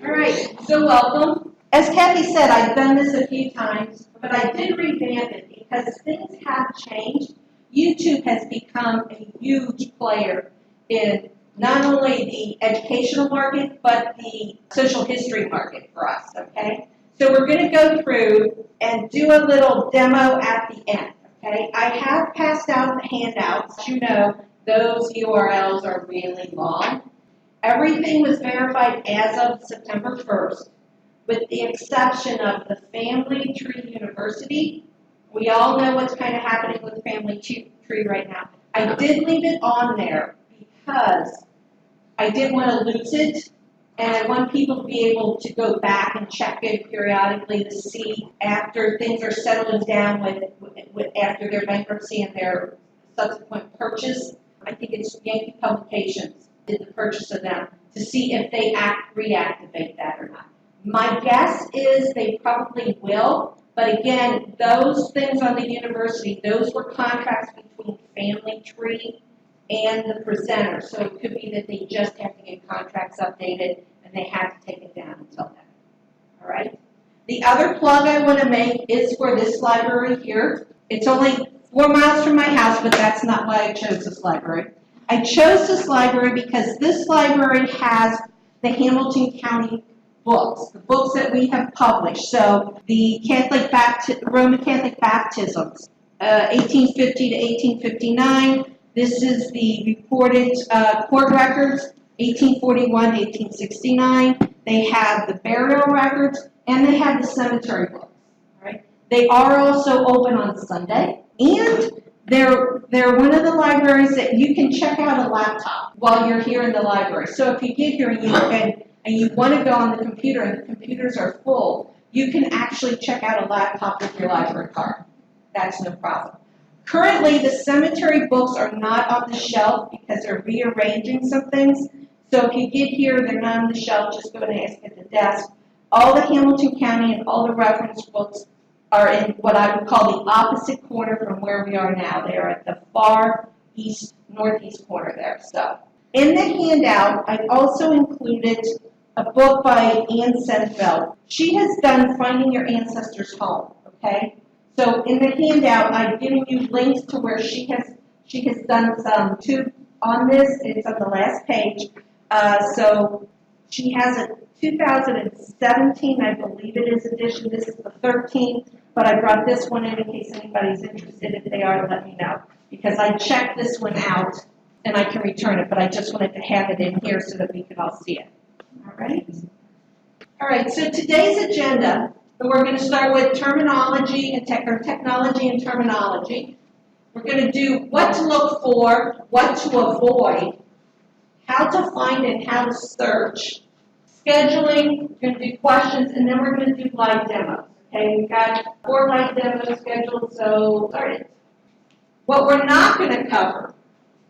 All right, so welcome. As Kathy said, I've done this a few times, but I did revamp it because things have changed. YouTube has become a huge player in not only the educational market, but the social history market for us, okay? So we're going to go through and do a little demo at the end, okay? I have passed out the handouts. You know, those URLs are really long. Everything was verified as of September 1st, with the exception of the Family Tree University. We all know what's kind of happening with Family Tree right now. I did leave it on there because I didn't want to lose it, and I want people to be able to go back and check it periodically to see after things are settling down after their bankruptcy and their subsequent purchase. I think it's Yankee Publications did the purchase of them to see if they reactivate that or not. My guess is they probably will, but again, those things on the university, those were contracts between Family Tree and the presenter, so it could be that they just have to get contracts updated and they have to take it down until then. All right? The other plug I want to make is for this library here. It's only 4 miles from my house, but that's not why I chose this library. I chose this library because this library has the Hamilton County books, the books that we have published. So the Roman Catholic baptisms, 1850 to 1859. This is the reported court records, 1841, 1869. They have the burial records, and they have the cemetery books. Right? They are also open on Sunday, and they're one of the libraries that you can check out a laptop while you're here in the library. So if you get here and you want to go on the computer and the computers are full, you can actually check out a laptop with your library card. That's no problem. Currently, the cemetery books are not on the shelf because they're rearranging some things. So if you get here, they're not on the shelf, just go and ask at the desk. All the Hamilton County and all the reference books are in what I would call the opposite corner from where we are now. They are at the far east, northeast corner there. So in the handout, I've also included a book by Ann Senfeld. She has done Finding Your Ancestors Home, okay? So in the handout, I've given you links to where she has done some on this. It's on the last page. So she has a 2017, I believe it is, edition. This is the 13th, but I brought this one in case anybody's interested. If they are, let me know. Because I checked this one out, and I can return it, but I just wanted to have it in here so that we could all see it. All right? All right, so today's agenda, we're going to start with terminology and technology and terminology. We're going to do what to look for, what to avoid, how to find and how to search, scheduling, we're going to do questions, and then we're going to do live demos. Okay, we've got 4 live demos scheduled, so start it. What we're not going to cover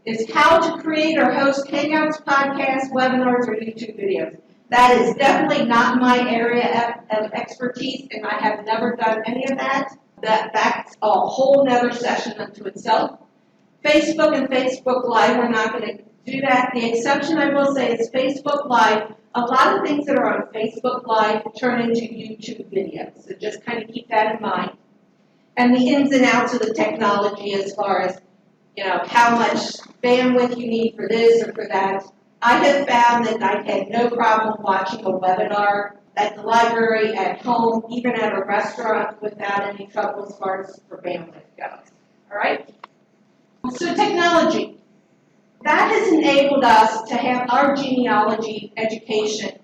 is how to create or host Hangouts, podcasts, webinars, or YouTube videos. That is definitely not my area of expertise, and I have never done any of that. That's a whole nother session unto itself. Facebook and Facebook Live, we're not going to do that. The exception I will say is Facebook Live. A lot of things that are on Facebook Live turn into YouTube videos, so just kind of keep that in mind. And the ins and outs of the technology as far as, you know, how much bandwidth you need for this or for that. I have found that I had no problem watching a webinar at the library, at home, even at a restaurant without any trouble as far as for bandwidth goes. All right? So technology. That has enabled us to have our genealogy education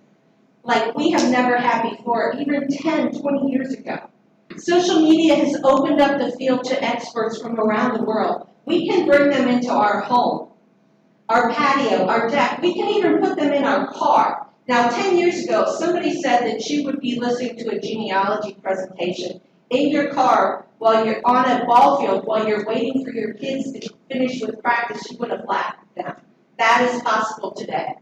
like we have never had before, even 10, 20 years ago. Social media has opened up the field to experts from around the world. We can bring them into our home, our patio, our deck. We can even put them in our car. Now, 10 years ago, somebody said that you would be listening to a genealogy presentation in your car while you're on a ball field, while you're waiting for your kids to finish with practice. You would have laughed at them. That is possible today.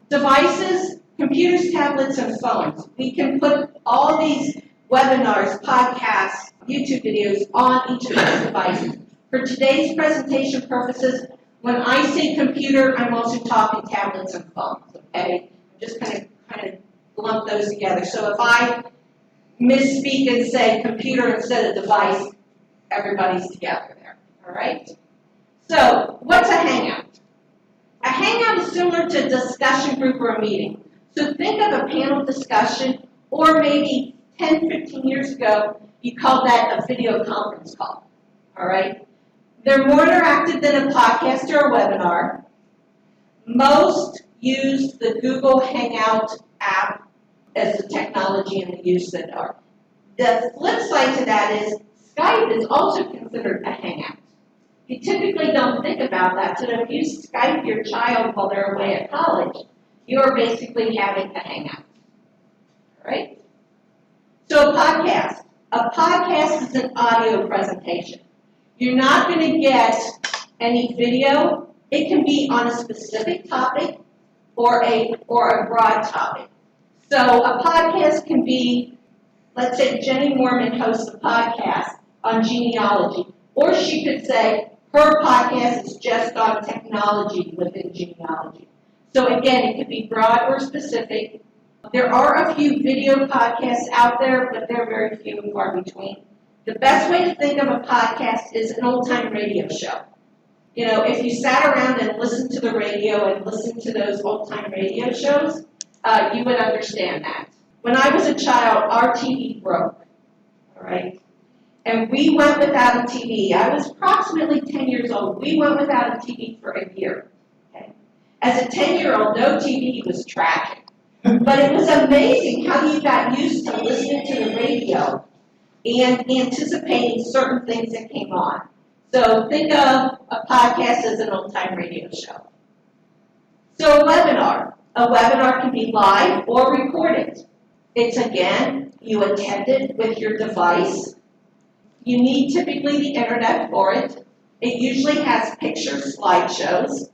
Devices, computers, tablets, and phones. We can put all these webinars, podcasts, YouTube videos on each of these devices. For today's presentation purposes, when I say computer, I'm also talking tablets and phones, okay? I'm just kind of lump those together. So if I misspeak and say computer instead of device, everybody's together there, all right? So what's a Hangout? A Hangout is similar to a discussion group or a meeting. So think of a panel discussion, or maybe 10, 15 years ago, you called that a video conference call, all right? They're more interactive than a podcast or a webinar. Most use the Google Hangout app as the technology and the use that are. The flip side to that is Skype is also considered a Hangout. You typically don't think about that, so if you Skype your child while they're away at college, you're basically having a Hangout, all right? So a podcast. A podcast is an audio presentation. You're not going to get any video. It can be on a specific topic or a broad topic. So a podcast can be, let's say Jenny Mormon hosts a podcast on genealogy, or she could say her podcast is just on technology within genealogy. So again, it could be broad or specific. There are a few video podcasts out there, but they're very few and far between. The best way to think of a podcast is an old-time radio show. You know, if you sat around and listened to the radio and listened to those old-time radio shows, you would understand that. When I was a child, our TV broke, all right? And we went without a TV. I was approximately 10 years old. We went without a TV for a year. Okay? As a 10-year-old, no TV was tragic. But it was amazing how you got used to listening to the radio and anticipating certain things that came on. So think of a podcast as an old-time radio show. So a webinar. A webinar can be live or recorded. It's, again, you attend it with your device. You need typically the internet for it. It usually has picture slideshows.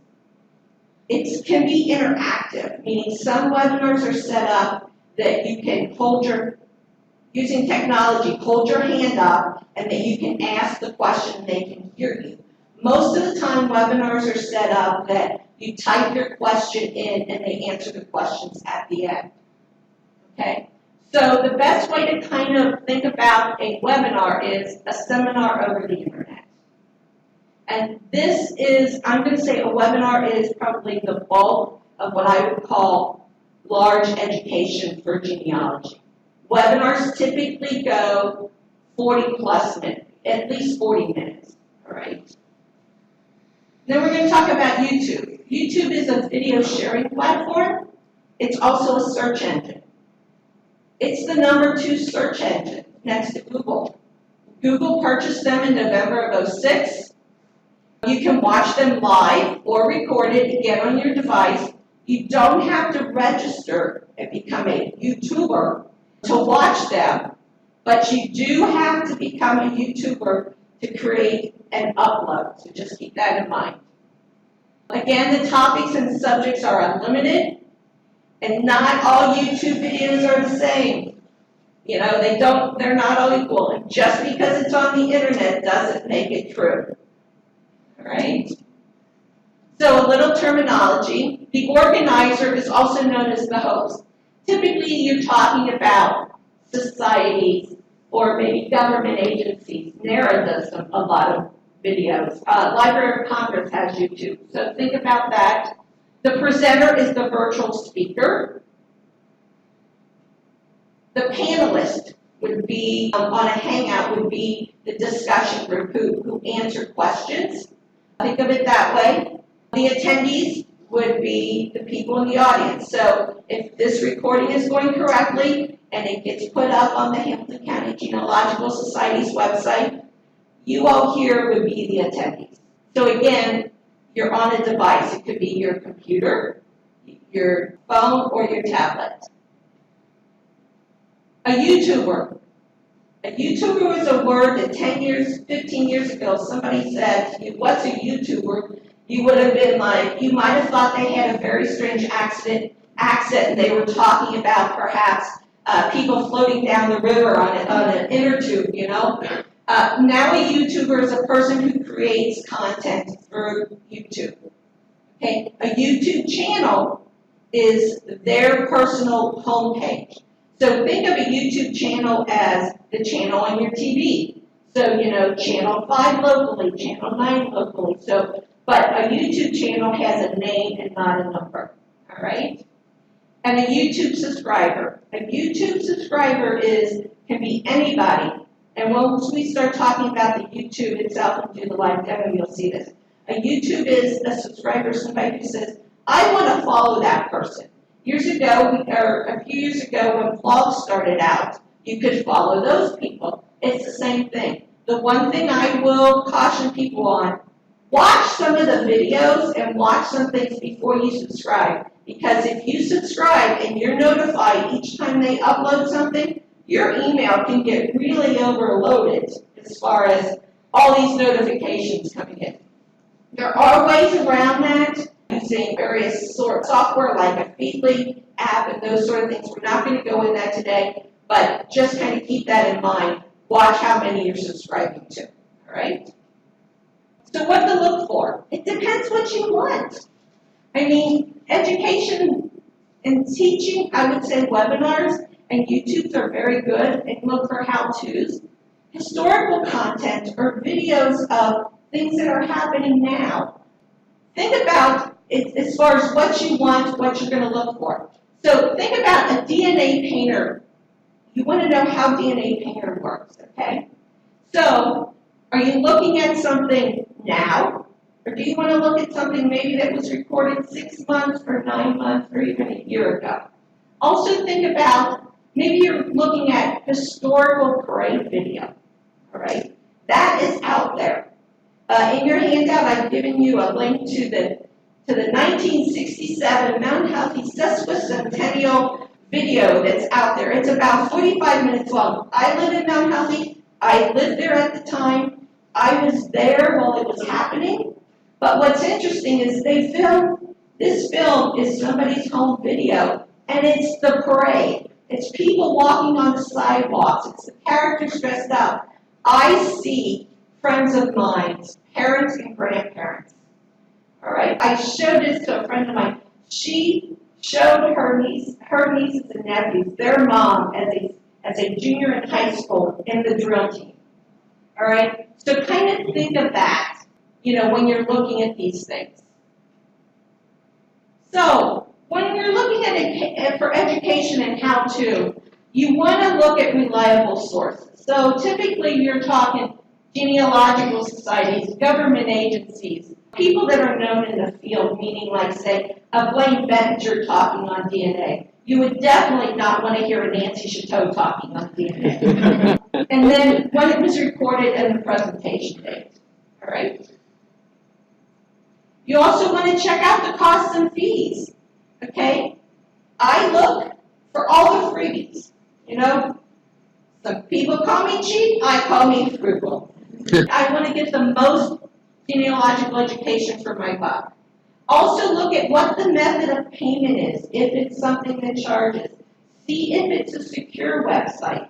It can be interactive, meaning some webinars are set up that you can using technology, hold your hand up, and that you can ask the question and they can hear you. Most of the time, webinars are set up that you type your question in and they answer the questions at the end. Okay? So the best way to kind of think about a webinar is a seminar over the internet. And this is, I'm going to say a webinar is probably the bulk of what I would call large education for genealogy. Webinars typically go 40 plus minutes, at least 40 minutes, all right? Then we're going to talk about YouTube. YouTube is a video sharing platform. It's also a search engine. It's the #2 search engine next to Google. Google purchased them in November of '06. You can watch them live or recorded again on your device. You don't have to register and become a YouTuber to watch them, but you do have to become a YouTuber to create and upload, so just keep that in mind. Again, the topics and subjects are unlimited, and not all YouTube videos are the same. You know, they're not all equal, and just because it's on the internet doesn't make it true. All right? So a little terminology. The organizer is also known as the host. Typically, you're talking about societies or maybe government agencies. NARA does a lot of videos. Library of Congress has YouTube. So think about that. The presenter is the virtual speaker. The panelist would be, on a Hangout, would be the discussion group who answer questions. Think of it that way. The attendees would be the people in the audience. So if this recording is going correctly and it gets put up on the Hamilton County Genealogical Society's website, you all here would be the attendees. So again, you're on a device. It could be your computer, your phone, or your tablet. A YouTuber. A YouTuber is a word that 10 years, 15 years ago, somebody said to you, what's a YouTuber? You would have been like, you might have thought they had a very strange accent and they were talking about perhaps people floating down the river on an inner tube, you know? Now a YouTuber is a person who creates content for YouTube. Okay, a YouTube channel is their personal homepage. So think of a YouTube channel as the channel on your TV. So, channel 5 locally, channel 9 locally. So, but a YouTube channel has a name and not a number, all right? And a YouTube subscriber. A YouTube subscriber can be anybody. And once we start talking about the YouTube itself and do the live demo, you'll see this. A YouTube is a subscriber, somebody who says, I want to follow that person. Years ago, or a few years ago, when vlogs started out, you could follow those people. It's the same thing. The one thing I will caution people on, watch some of the videos and watch some things before you subscribe. Because if you subscribe and you're notified each time they upload something, your email can get really overloaded as far as all these notifications coming in. There are ways around that using various sort of software like a Feedly app and those sort of things. We're not going to go in that today, but just kind of keep that in mind. Watch how many you're subscribing to, all right? So what to look for? It depends what you want. I mean, education and teaching, I would say webinars and YouTubes are very good, and look for how-tos. Historical content or videos of things that are happening now. Think about it as far as what you want, what you're going to look for. So think about a DNA painter. You want to know how DNA painter works, okay? So are you looking at something now? Or do you want to look at something maybe that was recorded 6 months or 9 months or even a year ago? Also think about, maybe you're looking at historical parade video, all right? That is out there. In your handout, I've given you a link to the 1967 Mount Healthy Sesquicentennial video that's out there. It's about 45 minutes long. I live in Mount Healthy. I lived there at the time. I was there while it was happening. But what's interesting is this film is somebody's home video, and it's the parade. It's people walking on the sidewalks. It's the characters dressed up. I see friends of mine, parents and grandparents. All right, I showed this to a friend of mine. She showed her nieces and nephews, their mom as a junior in high school in the drill team. All right, so kind of think of that, when you're looking at these things. So when you're looking at it for education and how-to, you want to look at reliable sources. So typically you're talking genealogical societies, government agencies, people that are known in the field, meaning like, say, a Blaine Bettinger talking on DNA. You would definitely not want to hear a Nancy Chouteau talking on DNA. And then when it was recorded and the presentation date, all right? You also want to check out the costs and fees, okay? I look for all the freebies, Some people call me cheap, I call me frugal. I want to get the most genealogical education for my buck. Also look at what the method of payment is, if it's something that charges. See if it's a secure website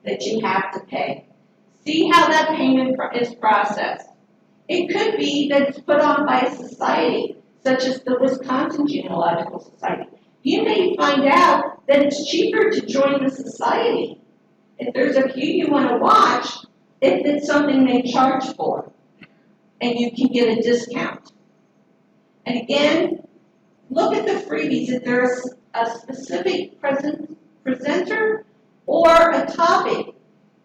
that you have to pay. See how that payment is processed. It could be that it's put on by a society, such as the Wisconsin Genealogical Society. You may find out that it's cheaper to join the society. If there's a few you want to watch, if it's something they charge for, and you can get a discount. And again, look at the freebies. If there's a specific presenter or a topic,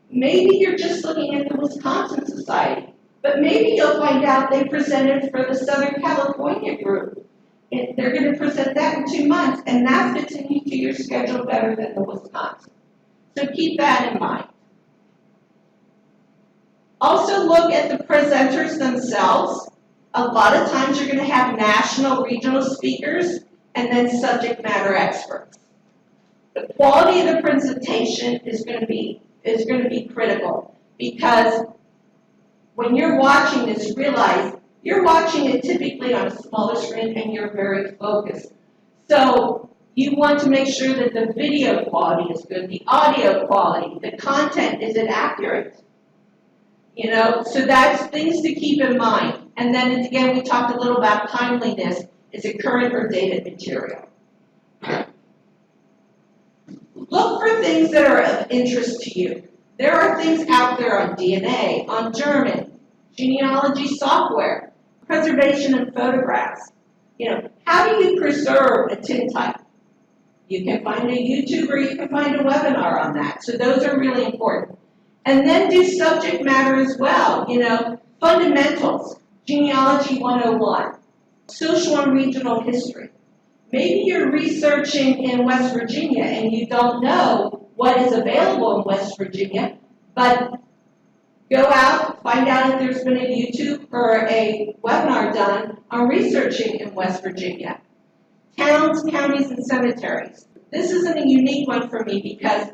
maybe you're just looking at the Wisconsin Society, but maybe you'll find out they presented for the Southern California group. And they're going to present that in 2 months, and that fits into your schedule better than the Wisconsin. So keep that in mind. Also look at the presenters themselves. A lot of times you're going to have national, regional speakers, and then subject matter experts. The quality of the presentation is going to be critical, because when you're watching this, realize you're watching it typically on a smaller screen and you're very focused. So you want to make sure that the video quality is good, the audio quality, the content, is it accurate? So that's things to keep in mind. And then again, we talked a little about timeliness. Is it current or dated material? things that are of interest to you. There are things out there on DNA, on German, genealogy software, preservation and photographs. How do you preserve a tintype? You can find a YouTube or you can find a webinar on that. So those are really important. And then do subject matter as well. Fundamentals, Genealogy 101, social and regional history. Maybe you're researching in West Virginia and you don't know what is available in West Virginia, but go out, find out if there's been a YouTube or a webinar done on researching in West Virginia. Towns, counties, and cemeteries. This isn't a unique one for me because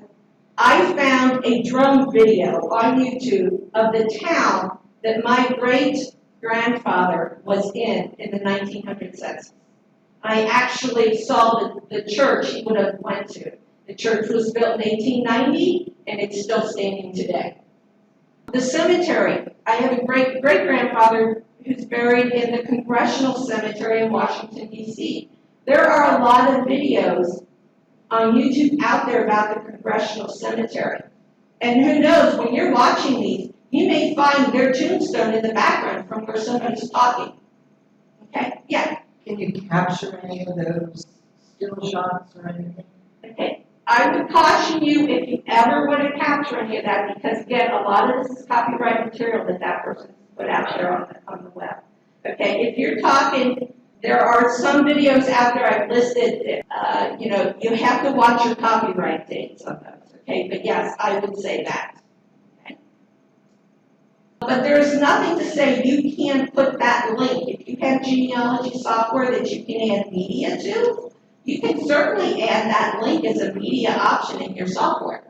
I found a drone video on YouTube of the town that my great-grandfather was in the 1900 census. I actually saw the church he would have went to. The church was built in 1890, and it's still standing today. The cemetery. I have a great-grandfather who's buried in the Congressional Cemetery in Washington, D.C. There are a lot of videos on YouTube out there about the Congressional Cemetery. And who knows, when you're watching these, you may find their tombstone in the background from where somebody's talking. Okay? Yeah? Can you capture any of those still shots or anything? Okay. I would caution you if you ever want to capture any of that because, again, a lot of this is copyright material that person put out there on the web. Okay? If you're talking... There are some videos out there I've listed, you have to watch your copyright dates on those, okay? But yes, I would say that. Okay? But there's nothing to say you can't put that link. If you have genealogy software that you can add media to, you can certainly add that link as a media option in your software.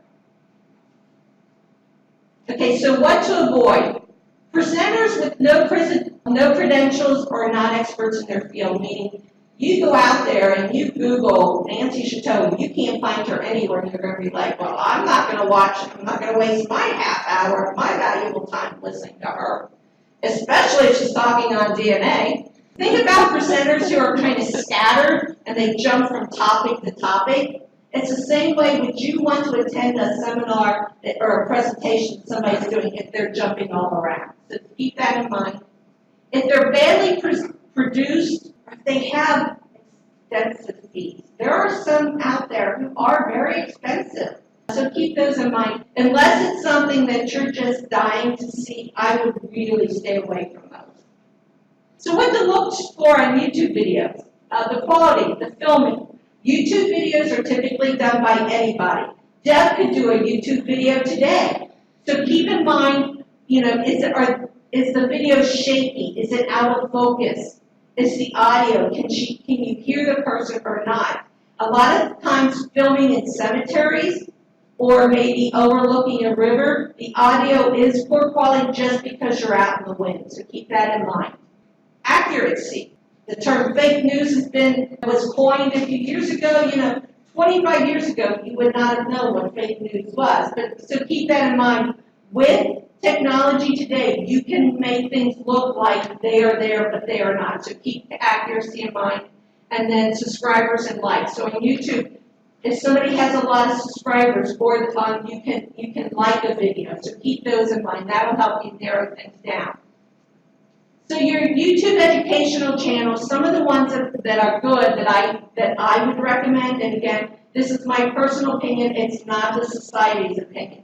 Okay, so what to avoid? Presenters with no credentials or non-experts in their field, meaning you go out there and you Google Nancy Chouteau, you can't find her anywhere, and you're going to be like, well, I'm not going to waste my half hour of my valuable time listening to her, especially if she's talking on DNA. Think about presenters who are kind of scattered and they jump from topic to topic. It's the same way would you want to attend a seminar or a presentation somebody's doing if they're jumping all around. So keep that in mind. If they're badly produced, they have expensive fees. There are some out there who are very expensive. So keep those in mind. Unless it's something that you're just dying to see, I would really stay away from those. So what to look for on YouTube videos? The quality, the filming. YouTube videos are typically done by anybody. Deb could do a YouTube video today. So keep in mind, is the video shaky? Is it out of focus? Is the audio, can you hear the person or not? A lot of times filming in cemeteries or maybe overlooking a river, the audio is poor quality just because you're out in the wind. So keep that in mind. Accuracy. The term fake news was coined a few years ago. 25 years ago, you would not have known what fake news was. So keep that in mind. With technology today, you can make things look like they are there, but they are not. So keep the accuracy in mind. And then subscribers and likes. So on YouTube, if somebody has a lot of subscribers, you can like a video. So keep those in mind. That'll help you narrow things down. So your YouTube educational channels, some of the ones that are good that I would recommend, and again, this is my personal opinion, it's not the society's opinion.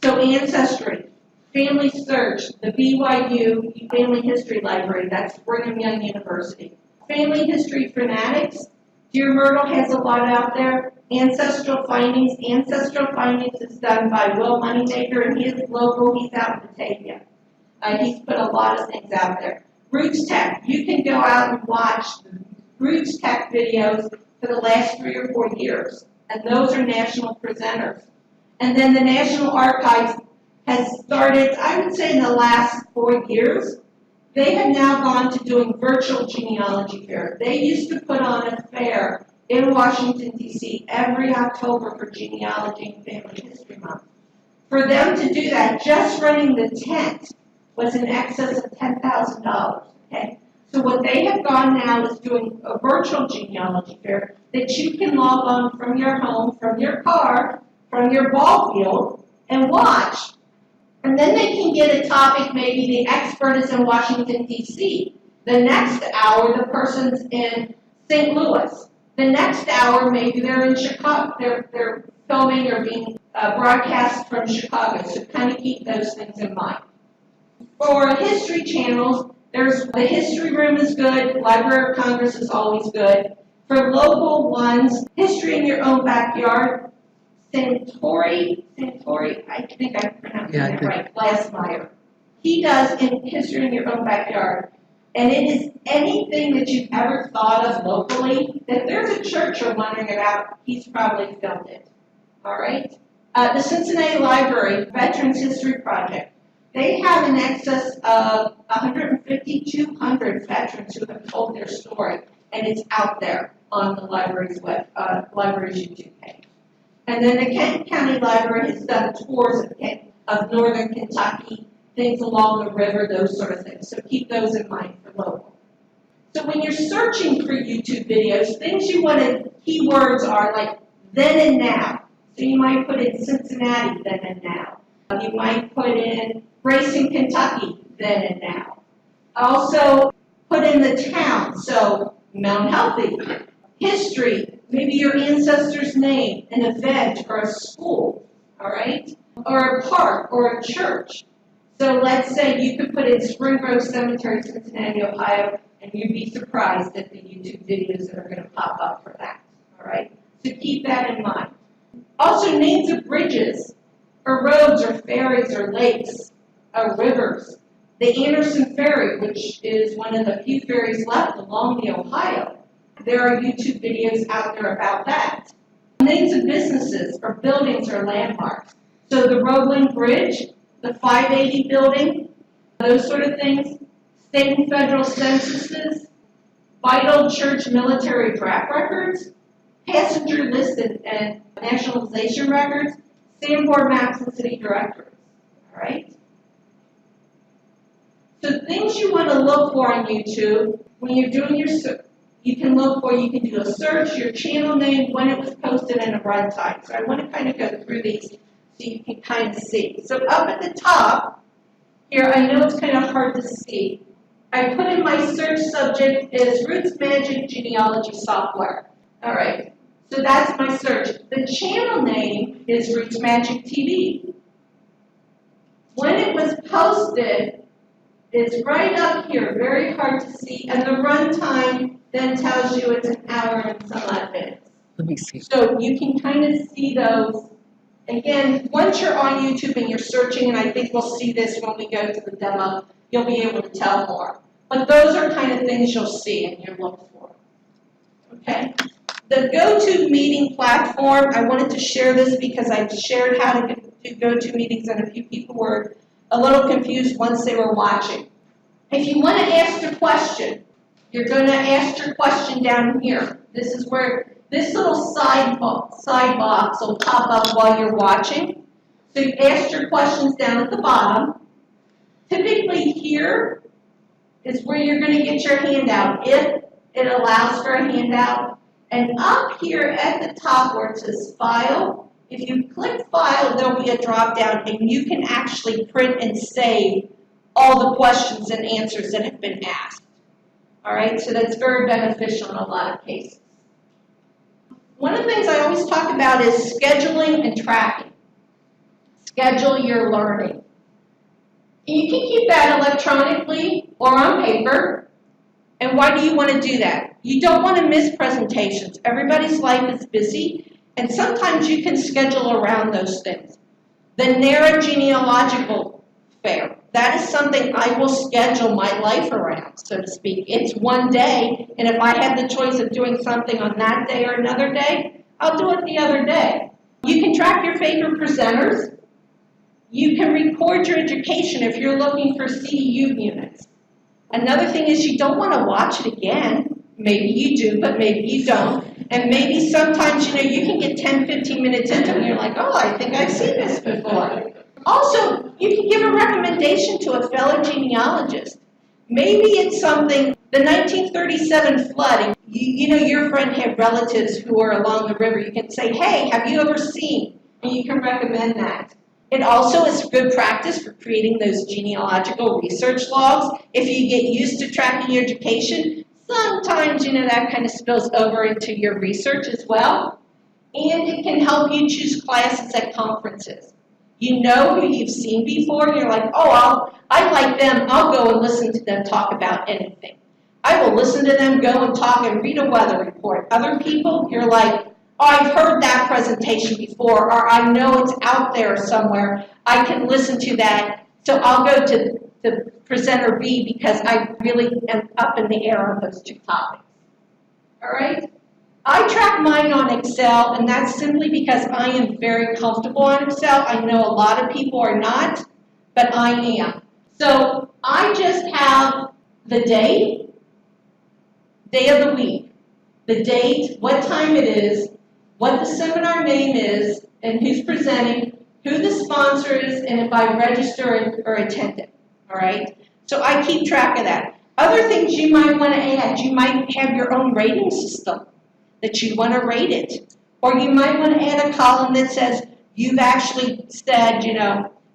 So Ancestry, Family Search, the BYU Family History Library, that's Brigham Young University. Family History Fanatics, Dear Myrtle has a lot out there. Ancestral Findings is done by Will Moneymaker, and he is local, he's out in Batavia. He's put a lot of things out there. Roots Tech, you can go out and watch Roots Tech videos for the last 3 or 4 years, and those are national presenters. And then the National Archives has started, I would say in the last 4 years, they have now gone to doing virtual genealogy fair. They used to put on a fair in Washington, D.C. every October for Genealogy and Family History Month. For them to do that, just running the tent was in excess of $10,000, okay? So what they have gone now is doing a virtual genealogy fair that you can log on from your home, from your car, from your ball field and watch. And then they can get a topic, maybe the expert is in Washington, D.C. The next hour, the person's in St. Louis. The next hour, maybe they're in Chicago. They're filming or being broadcast from Chicago. So kind of keep those things in mind. For history channels, there's the History Room is good. Library of Congress is always good. For local ones, History in Your Own Backyard, Santori, I think I pronounced that right, Glassmeyer. He does in History in Your Own Backyard. And it is anything that you've ever thought of locally, that there's a church you're wondering about, he's probably filmed it. All right? The Cincinnati Library Veterans History Project, they have in excess of 150, 200 veterans who have told their story, and it's out there on the library's YouTube page. And then the Kent County Library has done tours of northern Kentucky, things along the river, those sort of things. So keep those in mind for local. So when you're searching for YouTube videos, things you want to, keywords are like then and now. So you might put in Cincinnati, then and now. You might put in Racing, Kentucky, then and now. Also put in the town, so Mount Healthy. History, maybe your ancestor's name, an event or a school, all right? Or a park or a church. So let's say you could put in Spring Grove Cemetery, Cincinnati, Ohio, and you'd be surprised at the YouTube videos that are going to pop up for that, all right? So keep that in mind. Also, names of bridges, or roads, or ferries, or lakes, or rivers. The Anderson Ferry, which is one of the few ferries left along the Ohio. There are YouTube videos out there about that. Names of businesses, or buildings, or landmarks. So the Roebling Bridge, the 580 building, those sort of things. State and federal censuses, vital church military draft records, passenger list and nationalization records, Sanborn maps and city directories. All right? So things you want to look for on YouTube when you're doing your search, you can do a search, your channel name, when it was posted, and a runtime. So I want to kind of go through these so you can kind of see. So up at the top here, I know it's kind of hard to see. I put in my search subject is Roots Magic Genealogy Software. All right, so that's my search. The channel name is Roots Magic TV. When it was posted, it's right up here, very hard to see, and the runtime then tells you it's an hour and some odd minutes. Let me see. So you can kind of see those. Again, once you're on YouTube and you're searching, and I think we'll see this when we go to the demo, you'll be able to tell more. But those are kind of things you'll see and you look for. Okay? The GoToMeeting platform, I wanted to share this because I've shared how to do GoToMeetings, and a few people were a little confused once they were watching. If you want to ask a question, you're going to ask your question down here. This is where this little side box will pop up while you're watching. So you ask your questions down at the bottom. Typically here is where you're going to get your handout, if it allows for a handout. And up here at the top where it says File, if you click File, there'll be a drop down, and you can actually print and save all the questions and answers that have been asked. All right, so that's very beneficial in a lot of cases. One of the things I always talk about is scheduling and tracking. Schedule your learning. You can keep that electronically or on paper. And why do you want to do that? You don't want to miss presentations. Everybody's life is busy, and sometimes you can schedule around those things. The NARA Genealogical Fair, that is something I will schedule my life around, so to speak. It's one day, and if I have the choice of doing something on that day or another day, I'll do it the other day. You can track your favorite presenters. You can record your education if you're looking for CEU units. Another thing is you don't want to watch it again. Maybe you do, but maybe you don't. And maybe sometimes, you can get 10, 15 minutes into it and you're like, oh, I think I've seen this before. Also, you can give a recommendation to a fellow genealogist. Maybe it's something, the 1937 flood, your friend had relatives who are along the river. You can say, hey, have you ever seen and you can recommend that. It also is good practice for creating those genealogical research logs. If you get used to tracking your education, sometimes, that kind of spills over into your research as well. And it can help you choose classes at conferences. You know who you've seen before, and you're like, oh, I like them, I'll go and listen to them talk about anything. I will listen to them go and talk and read a weather report. Other people, you're like, oh, I've heard that presentation before, or I know it's out there somewhere. I can listen to that, so I'll go to the presenter B because I really am up in the air on those two topics. All right? I track mine on Excel, and that's simply because I am very comfortable on Excel. I know a lot of people are not, but I am. So I just have the day of the week, the date, what time it is, what the seminar name is, and who's presenting, who the sponsor is, and if I register or attend it, all right? So I keep track of that. Other things you might want to add, you might have your own rating system that you want to rate it. Or you might want to add a column that says, you've actually said,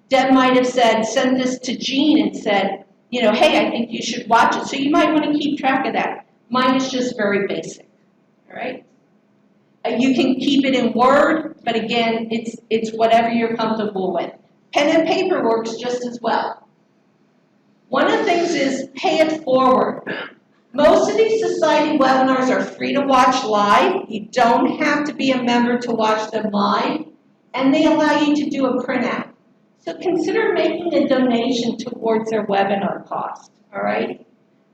Deb might have said, send this to Jean and said, hey, I think you should watch it. So you might want to keep track of that. Mine is just very basic, all right? You can keep it in Word, but again, it's whatever you're comfortable with. Pen and paper works just as well. One of the things is pay it forward. Most of these society webinars are free to watch live. You don't have to be a member to watch them live, and they allow you to do a printout. So consider making a donation towards their webinar cost, all right?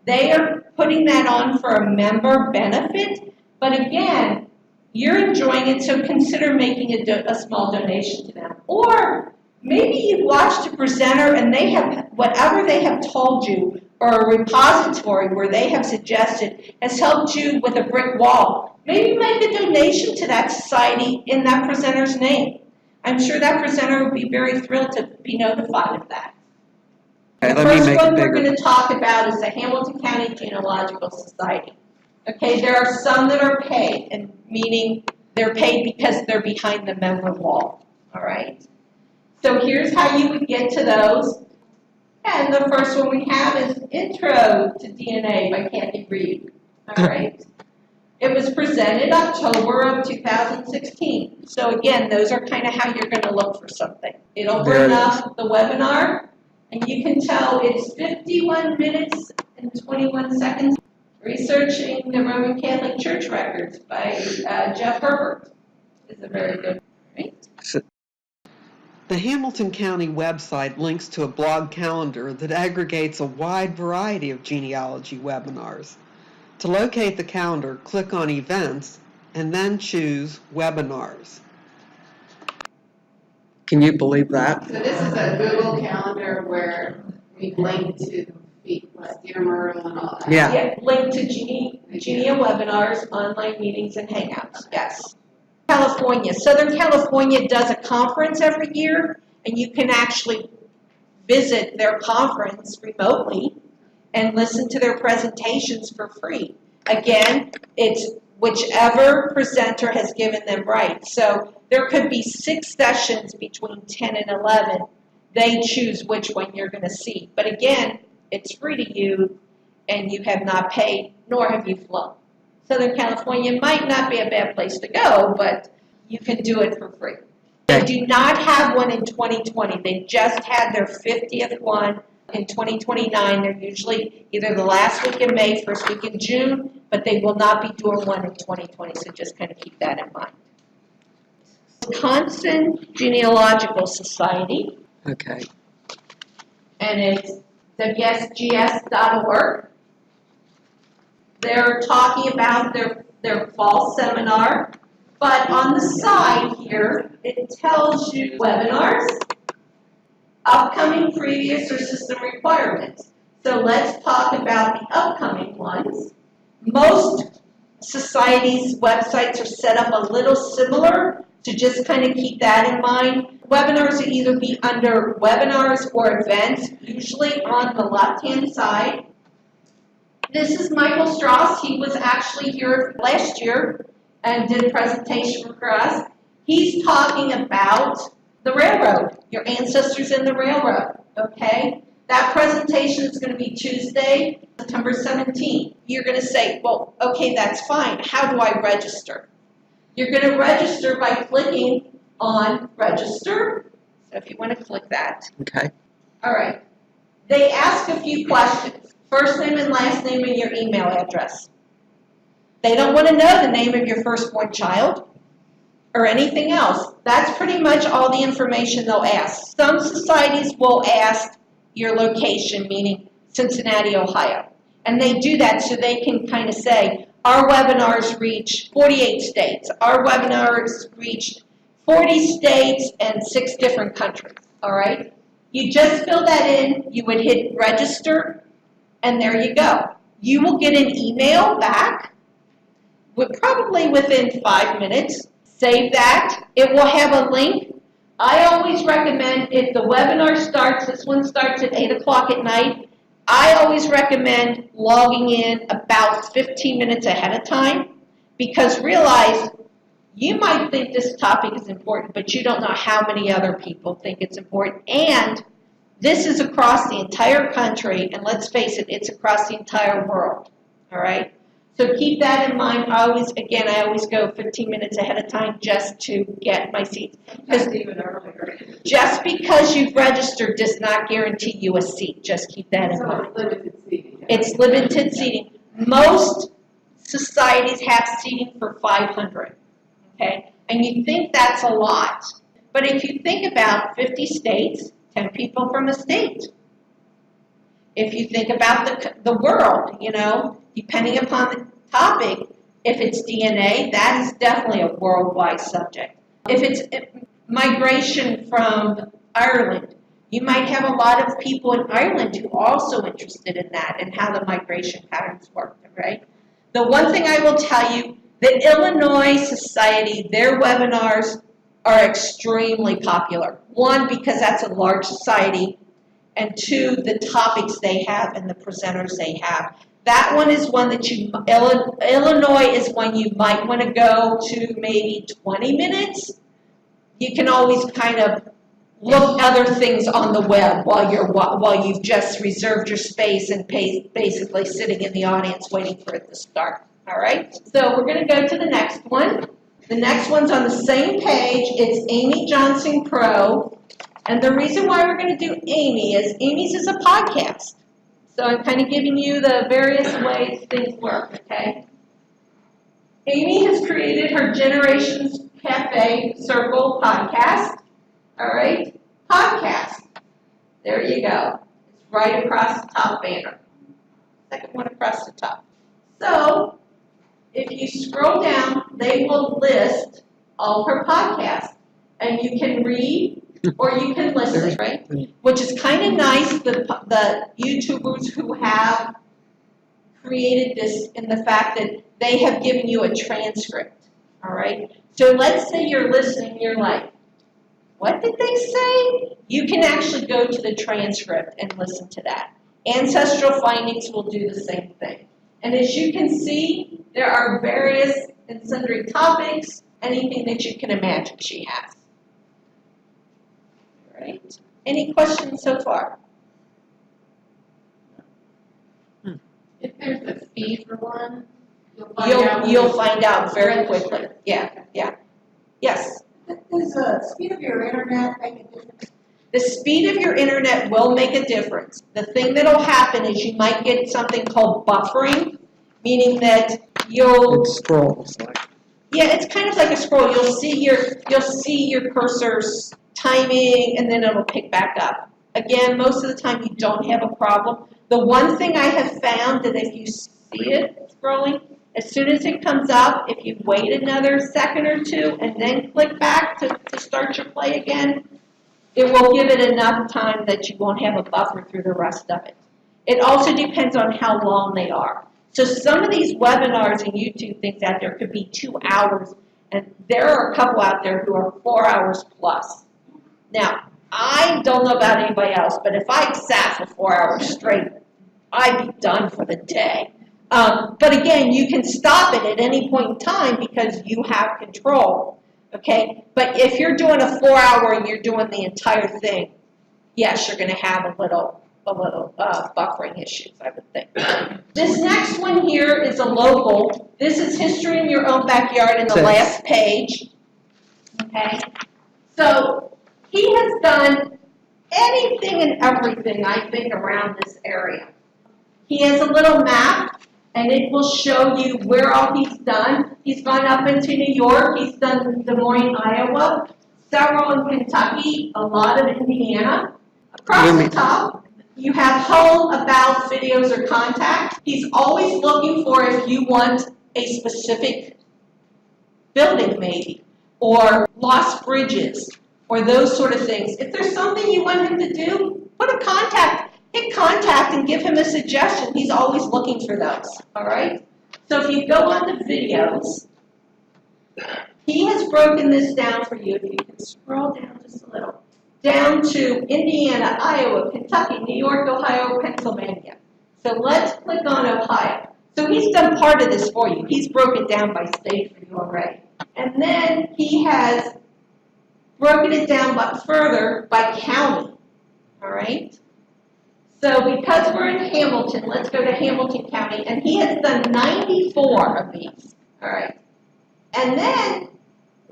They are putting that on for a member benefit, but again, you're enjoying it, so consider making a small donation to them. Or maybe you've watched a presenter and they have, whatever they have told you, or a repository where they have suggested has helped you with a brick wall. Maybe make a donation to that society in that presenter's name. I'm sure that presenter would be very thrilled to be notified of that. Okay, The first one we're going to talk about is the Hamilton County Genealogical Society. Okay, there are some that are paid, and meaning they're paid because they're behind the member wall. All right. So here's how you would get to those. And the first one we have is Intro to DNA by Kathy Reed. All right. It was presented October of 2016. So again, those are kind of how you're going to look for something. It'll bring up the webinar, and you can tell it's 51 minutes and 21 seconds. Researching the Roman Catholic Church Records by Jeff Herbert is a very good one, right? The Hamilton County website links to a blog calendar that aggregates a wide variety of genealogy webinars. To locate the calendar, click on Events and then choose Webinars. Can you believe that? So this is a Google Calendar where we link to Dear Myrtle and all that. Yeah. Link to Genia webinars, online meetings, and Hangouts. Yes. California. Southern California does a conference every year, and you can actually visit their conference remotely and listen to their presentations for free. Again, it's whichever presenter has given them rights. So there could be 6 sessions between 10 and 11. They choose which one you're going to see. But again, it's free to you, and you have not paid, nor have you flown. Southern California might not be a bad place to go, but you can do it for free. They do not have one in 2020. They just had their 50th one in 2029. They're usually either the last week in May, first week in June, but they will not be doing one in 2020, so just kind of keep that in mind. Wisconsin Genealogical Society. Okay. And it's WSGS.org. They're talking about their fall seminar, but on the side here, it tells you webinars, upcoming, previous, or system requirements. So let's talk about the upcoming ones. Most societies' websites are set up a little similar, so just kind of keep that in mind. Webinars will either be under webinars or events, usually on the left-hand side. This is Michael Strauss. He was actually here last year and did a presentation for us. He's talking about the railroad, your ancestors in the railroad, okay? That presentation is going to be Tuesday, September 17th. You're going to say, well, okay, that's fine. How do I register? You're going to register by clicking on register. So if you want to click that. Okay. All right. They ask a few questions. First name and last name and your email address. They don't want to know the name of your firstborn child or anything else. That's pretty much all the information they'll ask. Some societies will ask your location, meaning Cincinnati, Ohio. And they do that so they can kind of say, our webinars reach 48 states. Our webinars reached 40 states and 6 different countries, all right? You just fill that in, you would hit register, and there you go. You will get an email back, probably within 5 minutes. Save that. It will have a link. I always recommend if the webinar starts, this one starts at 8 o'clock at night, I always recommend logging in about 15 minutes ahead of time, because realize you might think this topic is important, but you don't know how many other people think it's important. And this is across the entire country, and let's face it, it's across the entire world, all right? So keep that in mind. I always go 15 minutes ahead of time just to get my seats. Because Even earlier. just because you've registered does not guarantee you a seat. Just keep that in So mind. it's limited seating. It's limited seating. Most societies have seating for 500, okay? And you think that's a lot. But if you think about 50 states, 10 people from a state. If you think about the world, depending upon the topic, if it's DNA, that is definitely a worldwide subject. If it's migration from Ireland, you might have a lot of people in Ireland who are also interested in that and how the migration patterns work, right? The one thing I will tell you, the Illinois Society, their webinars are extremely popular. One, because that's a large society, and 2, the topics they have and the presenters they have. That one is one that Illinois is one you might want to go to maybe 20 minutes. You can always kind of look other things on the web while you've just reserved your space and basically sitting in the audience waiting for it to start. All right? So we're going to go to the next one. The next one's on the same page. It's Amy Johnson Pro. And the reason why we're going to do Amy's is a podcast. So I'm kind of giving you the various ways things work, okay? Amy has created her Generations Cafe Circle podcast. All right? Podcast. There you go. It's right across the top banner. Second one across the top. So, if you scroll down, they will list all her podcasts. And you can read or you can listen, right? Which is kind of nice, the YouTubers who have created this in the fact that they have given you a transcript, all right? So let's say you're listening, you're like, what did they say? You can actually go to the transcript and listen to that. Ancestral Findings will do the same thing. And as you can see, there are various and sundry topics, anything that you can imagine she has. Right. Any questions so far? If there's a fee for one, You'll find out very quickly. Yeah. Yes. Does the speed of your internet make a difference? The speed of your internet will make a difference. The thing that'll happen is you might get something called buffering, meaning that you'll scrolls. Yeah, it's kind of like a scroll. You'll see your cursor's timing, and then it'll pick back up. Again, most of the time you don't have a problem. The one thing I have found that if you see it scrolling, as soon as it comes up, if you wait another second or two and then click back to start your play again, it will give it enough time that you won't have a buffer through the rest of it. It also depends on how long they are. So some of these webinars and YouTube things out there could be 2 hours, and there are a couple out there who are 4 hours plus. Now, I don't know about anybody else, but if I sat for 4 hours straight, I'd be done for the day. But again, you can stop it at any point in time because you have control. Okay, but if you're doing a 4-hour and you're doing the entire thing, yes, you're going to have a little buffering issues, I would think. This next one here is a local. This is history in your own backyard in the last page. Okay, so he has done anything and everything, I think, around this area. He has a little map, and it will show you where all he's done. He's gone up into New York. He's done Des Moines, Iowa, several in Kentucky, a lot of Indiana. Across the top, you have home, about, videos, or contact. He's always looking for if you want a specific building, maybe, or lost bridges, or those sort of things. If there's something you want him to do, hit contact and give him a suggestion. He's always looking for those, all right? So if you go on the videos, he has broken this down for you. If you can scroll down just a little. Down to Indiana, Iowa, Kentucky, New York, Ohio, Pennsylvania. So let's click on Ohio. So he's done part of this for you. He's broken it down by state for you already. And then he has broken it down but further by county, all right? So because we're in Hamilton, let's go to Hamilton County, and he has done 94 of these, all right? And then,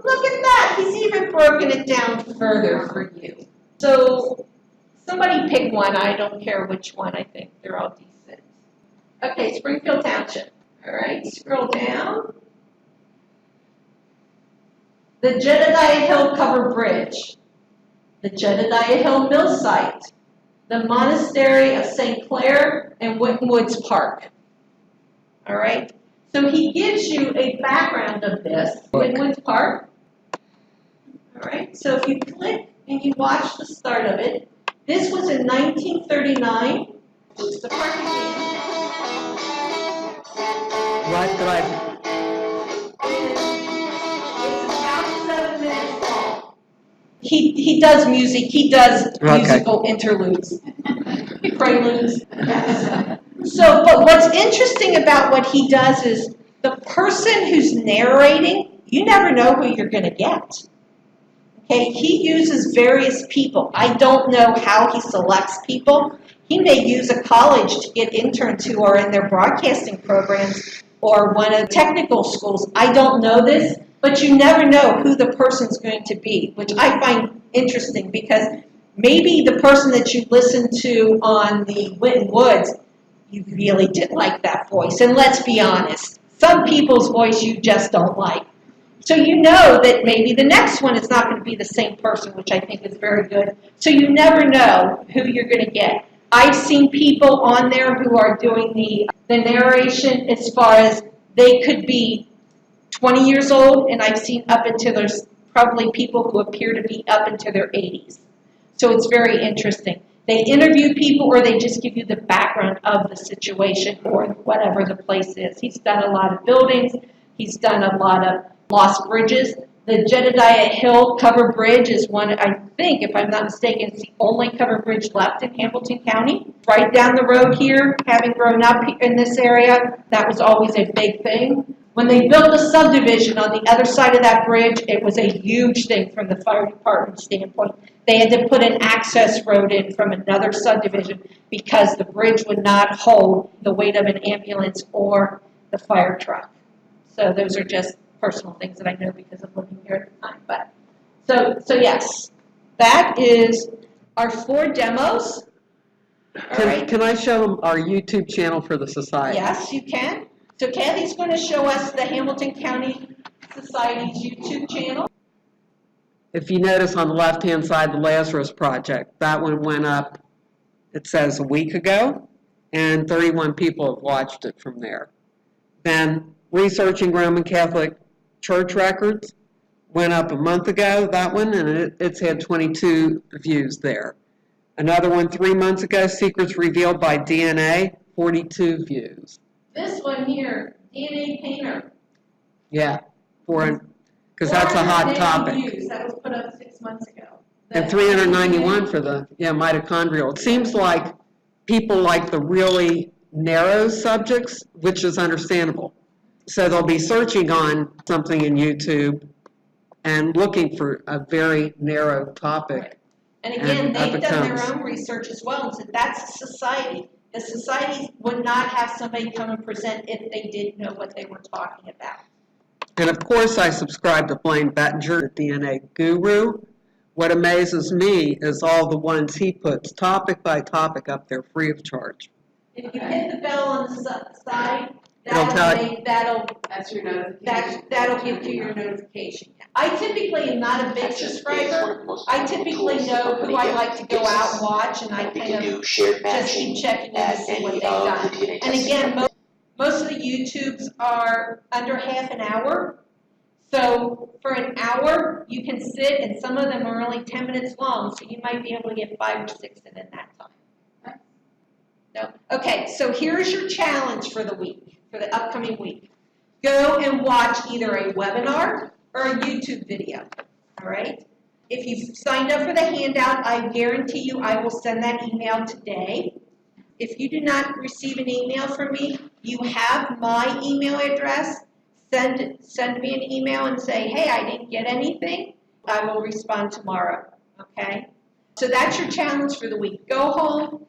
look at that, he's even broken it down further for you. So somebody pick one, I don't care which one, I think they're all decent. Okay, Springfield Township, all right, scroll down. The Jedediah Hill Covered Bridge, the Jedediah Hill Mill Site, the Monastery of St. Clair, and Witten Woods Park. All right? So he gives you a background of this, Witten Woods Park. All right? So if you click and you watch the start of it, this was in 1939. It's the park again. What did I... He does music. He does musical interludes, preludes. Yes. So, but what's interesting about what he does is the person who's narrating, you never know who you're going to get. Okay, he uses various people. I don't know how he selects people. He may use a college to get interns who are in their broadcasting programs or one of the technical schools. I don't know this. But you never know who the person's going to be, which I find interesting because maybe the person that you listened to on the Witten Woods, you really did like that voice. And let's be honest, some people's voice you just don't like. So you know that maybe the next one is not going to be the same person, which I think is very good. So you never know who you're going to get. I've seen people on there who are doing the narration as far as they could be 20 years old, and I've seen up into there's probably people who appear to be up into their 80s. So it's very interesting. They interview people or they just give you the background of the situation or whatever the place is. He's done a lot of buildings. He's done a lot of lost bridges. The Jedediah Hill Covered Bridge is one, I think, if I'm not mistaken, it's the only covered bridge left in Hamilton County. Right down the road here, having grown up in this area, that was always a big thing. When they built a subdivision on the other side of that bridge, it was a huge thing from the fire department standpoint. They had to put an access road in from another subdivision because the bridge would not hold the weight of an ambulance or the fire truck. So those are just personal things that I know because of living here at the time. But so yes, that is our 4 demos. All right. Can I show them our YouTube channel for the society? Yes, you can. So Kathy's going to show us the Hamilton County Society's YouTube channel. If you notice on the left-hand side, the Lazarus Project, that one went up, it says, a week ago, and 31 people have watched it from there. Then Researching Roman Catholic Church Records went up a month ago, that one, and it's had 22 views there. Another one 3 months ago, Secrets Revealed by DNA, 42 views. This one here, DNA Painter. Yeah, because that's a hot topic. Views. That was put up 6 months ago. And 391 for the mitochondrial. It seems like people like the really narrow subjects, which is understandable. So they'll be searching on something in YouTube, and looking for a very narrow topic. And again, And up they've it done their comes. own research as well and said that's a society. The society would not have somebody come and present if they didn't know what they were talking about. And of course, I subscribe to Blaine Bettinger, the DNA guru. What amazes me is all the ones he puts topic by topic up there free of charge. If you hit the bell on the side, That's your notification. that'll give you your notification. I typically am not a big subscriber. I typically know who I like to go out and watch, and I kind of just keep checking in to see what they've done. And again, most of the YouTubes are under half an hour. So for an hour, you can sit, and some of them are only 10 minutes long, so you might be able to get 5 or 6 in that time. No? Okay, so here's your challenge for the week, for the upcoming week. Go and watch either a webinar or a YouTube video, all right? If you've signed up for the handout, I guarantee you I will send that email today. If you do not receive an email from me, you have my email address. Send me an email and say, hey, I didn't get anything. I will respond tomorrow, okay? So that's your challenge for the week. Go home.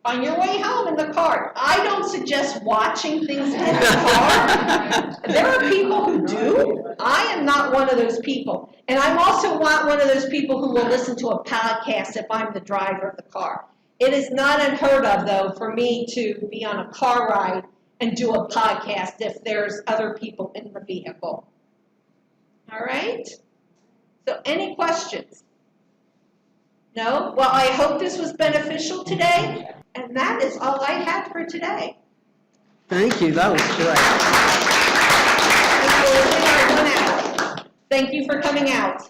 On your way home in the car, I don't suggest watching things in the car. There are people who do. I am not one of those people. And I'm also not one of those people who will listen to a podcast if I'm the driver of the car. It is not unheard of, though, for me to be on a car ride and do a podcast if there's other people in the vehicle. All right? So any questions? No? Well, I hope this was beneficial today. And that is all I had for today. Thank you, that was great. Thank you for coming out.